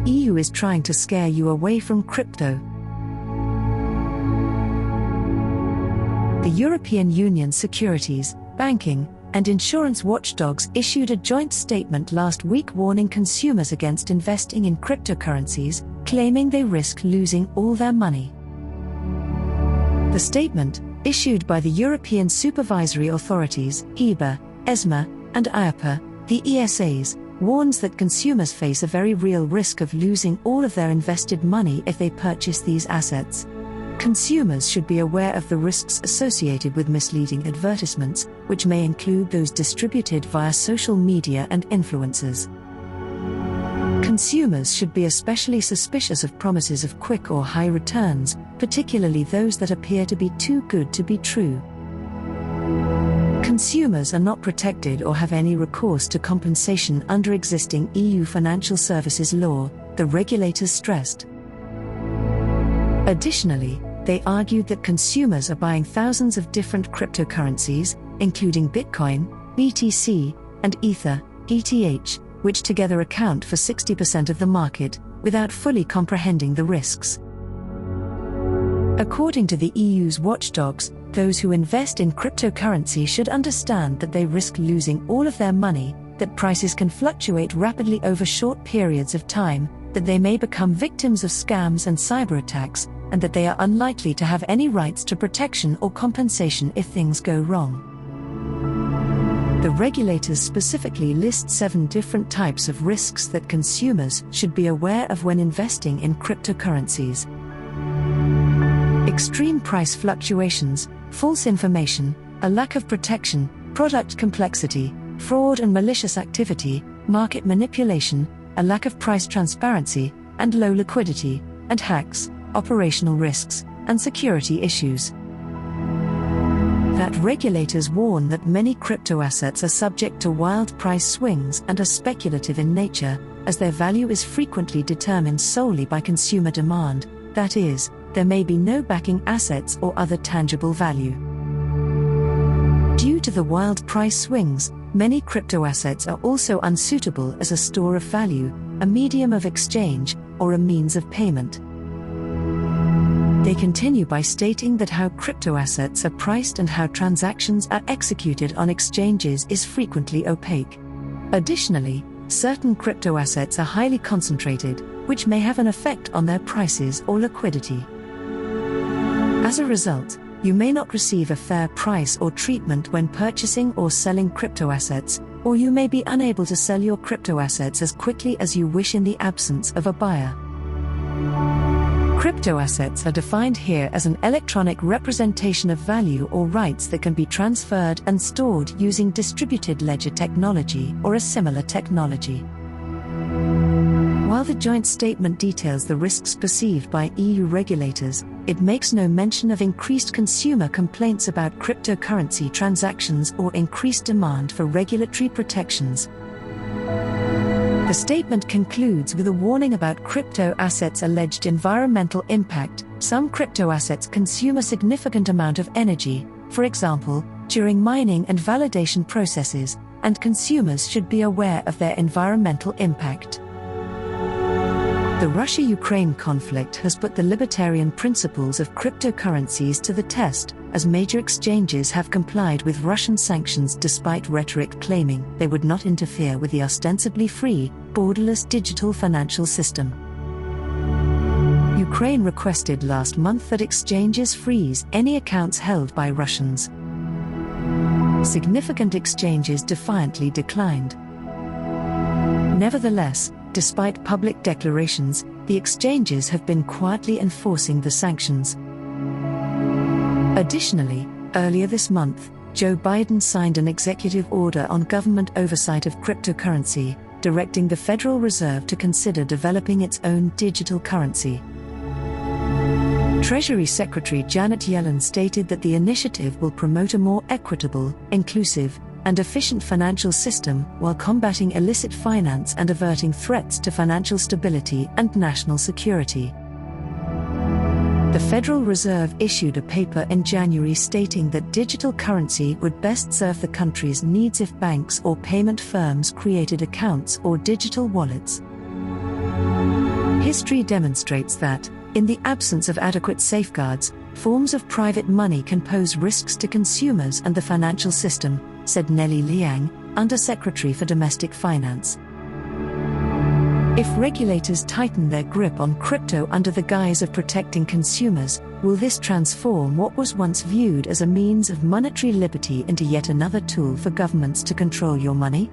EU is trying to scare you away from crypto. The European Union Securities, Banking, and Insurance Watchdogs issued a joint statement last week warning consumers against investing in cryptocurrencies, claiming they risk losing all their money. The statement, issued by the European Supervisory Authorities, EBA, ESMA, and IAPA, the ESAs, warns that consumers face a very real risk of losing all of their invested money if they purchase these assets. Consumers should be aware of the risks associated with misleading advertisements, which may include those distributed via social media and influencers. Consumers should be especially suspicious of promises of quick or high returns, particularly those that appear to be too good to be true. Consumers are not protected or have any recourse to compensation under existing EU financial services law, the regulators stressed. Additionally, they argued that consumers are buying thousands of different cryptocurrencies, including Bitcoin, BTC, and Ether, ETH, which together account for 60% of the market, without fully comprehending the risks. According to the EU's watchdogs, those who invest in cryptocurrency should understand that they risk losing all of their money, that prices can fluctuate rapidly over short periods of time, that they may become victims of scams and cyber attacks, and that they are unlikely to have any rights to protection or compensation if things go wrong. The regulators specifically list 7 different types of risks that consumers should be aware of when investing in cryptocurrencies. Extreme price fluctuations, false information, a lack of protection, product complexity, fraud and malicious activity, market manipulation, a lack of price transparency, and low liquidity, and hacks, operational risks, and security issues. That regulators warn that many crypto assets are subject to wild price swings and are speculative in nature, as their value is frequently determined solely by consumer demand, that is, there may be no backing assets or other tangible value. Due to the wild price swings, many crypto assets are also unsuitable as a store of value, a medium of exchange, or a means of payment. They continue by stating that how crypto assets are priced and how transactions are executed on exchanges is frequently opaque. Additionally, certain crypto assets are highly concentrated, which may have an effect on their prices or liquidity. As a result, you may not receive a fair price or treatment when purchasing or selling crypto assets, or you may be unable to sell your crypto assets as quickly as you wish in the absence of a buyer. Crypto assets are defined here as an electronic representation of value or rights that can be transferred and stored using distributed ledger technology or a similar technology. While the joint statement details the risks perceived by EU regulators, it makes no mention of increased consumer complaints about cryptocurrency transactions or increased demand for regulatory protections. The statement concludes with a warning about crypto assets' alleged environmental impact. Some crypto assets consume a significant amount of energy, for example, during mining and validation processes, and consumers should be aware of their environmental impact. The Russia-Ukraine conflict has put the libertarian principles of cryptocurrencies to the test, as major exchanges have complied with Russian sanctions despite rhetoric claiming they would not interfere with the ostensibly free, borderless digital financial system. Ukraine requested last month that exchanges freeze any accounts held by Russians. Significant exchanges defiantly declined. Nevertheless, despite public declarations, the exchanges have been quietly enforcing the sanctions. Additionally, earlier this month, Joe Biden signed an executive order on government oversight of cryptocurrency, directing the Federal Reserve to consider developing its own digital currency. Treasury Secretary Janet Yellen stated that the initiative will promote a more equitable, inclusive, and efficient financial system while combating illicit finance and averting threats to financial stability and national security. The Federal Reserve issued a paper in January stating that digital currency would best serve the country's needs if banks or payment firms created accounts or digital wallets. History demonstrates that, in the absence of adequate safeguards, forms of private money can pose risks to consumers and the financial system, said Nellie Liang, Under-Secretary for Domestic Finance. If regulators tighten their grip on crypto under the guise of protecting consumers, will this transform what was once viewed as a means of monetary liberty into yet another tool for governments to control your money?